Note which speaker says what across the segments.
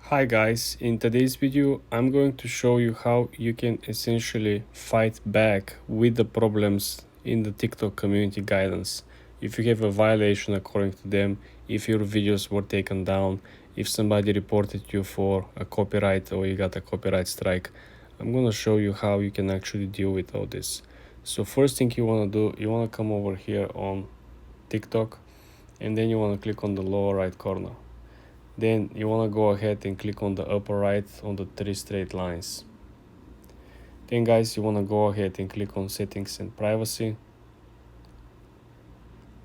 Speaker 1: Hi guys, in today's video I'm going to show you how you can essentially fight back with the problems in the TikTok community guidance. If you have a violation according to them, if your videos were taken down, if somebody reported you for a copyright or you got a copyright strike, I'm going to show you how you can actually deal with all this. So first thing you want to do, you want to come over here on TikTok and then you want to click on the lower right corner. Then you want to go ahead and click on the upper right on the three straight lines. Then guys, you want to go ahead and click on settings and privacy.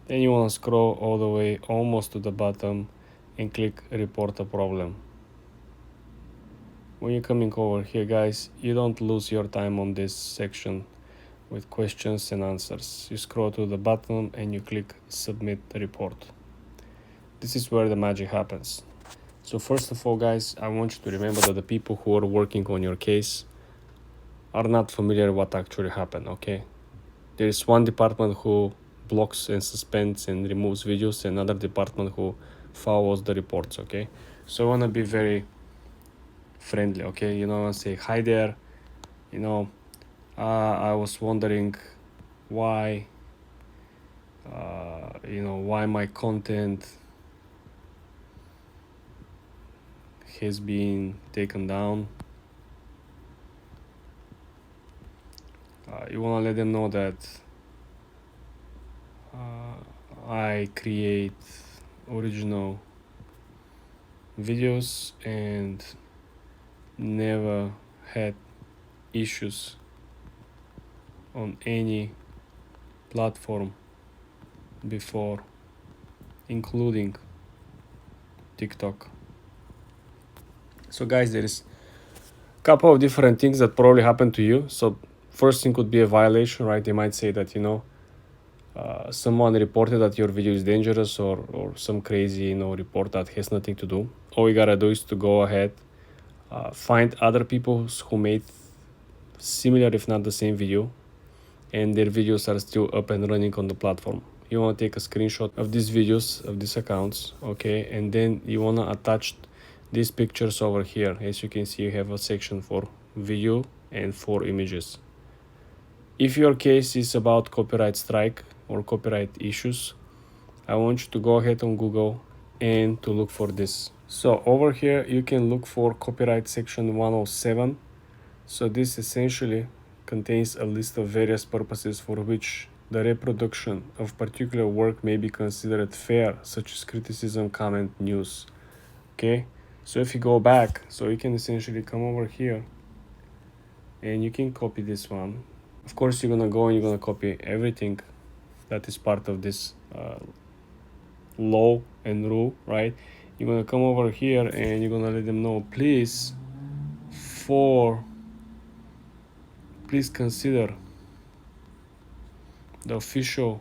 Speaker 1: Then you want to scroll all the way almost to the bottom and click report a problem. When you're coming over here guys, you don't lose your time on this section with questions and answers. You scroll to the bottom and you click submit the report. This is where the magic happens. So first of all guys, I want you to remember that the people who are working on your case are not familiar with what actually happened, okay? There is one department who blocks and suspends and removes videos, and another department who follows the reports, okay? So I want to be very friendly, okay? I want to say, hi there, I was wondering why, why my content has been taken down. You want to let them know that I create original videos and never had issues on any platform before, including TikTok. So guys, there is a couple of different things that probably happened to you. So first thing could be a violation, right? They might say that someone reported that your video is dangerous, or some crazy report that has nothing to do. All you gotta do is to go ahead, find other people who made similar if not the same video, and their videos are still up and running on the platform. You want to take a screenshot of these videos, of these accounts, okay, and then you want to attach these pictures over here. As you can see, you have a section for video and for images. If your case is about copyright strike or copyright issues, I want you to go ahead on Google and to look for this. So over here you can look for copyright section 107. So this essentially contains a list of various purposes for which the reproduction of particular work may be considered fair, such as criticism, comment, news. Okay, so if you go back, so you can essentially come over here and you can copy this one. Of course, you're gonna go and you're gonna copy everything that is part of this law and rule, right? You're gonna come over here and you're gonna let them know, please consider the official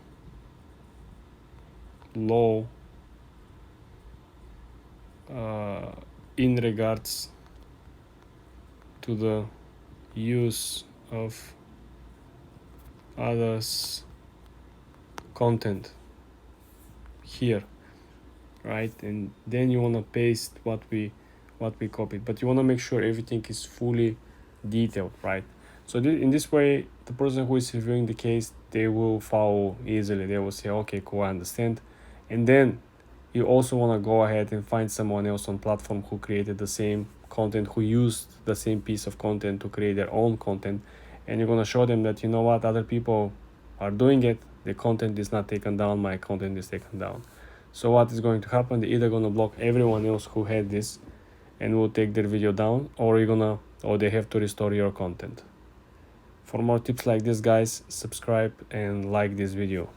Speaker 1: law in regards to the use of others' content here, right? And then you want to paste what we copied, but you want to make sure everything is fully detailed, right? So in this way, the person who is reviewing the case, they will follow easily. They will say, okay, cool, I understand. And then you also want to go ahead and find someone else on platform who created the same content, who used the same piece of content to create their own content. And you're going to show them that, you know what, other people are doing it. The content is not taken down. My content is taken down. So what is going to happen? They're either going to block everyone else who had this and will take their video down, or they have to restore your content. For more tips like this, guys, subscribe and like this video.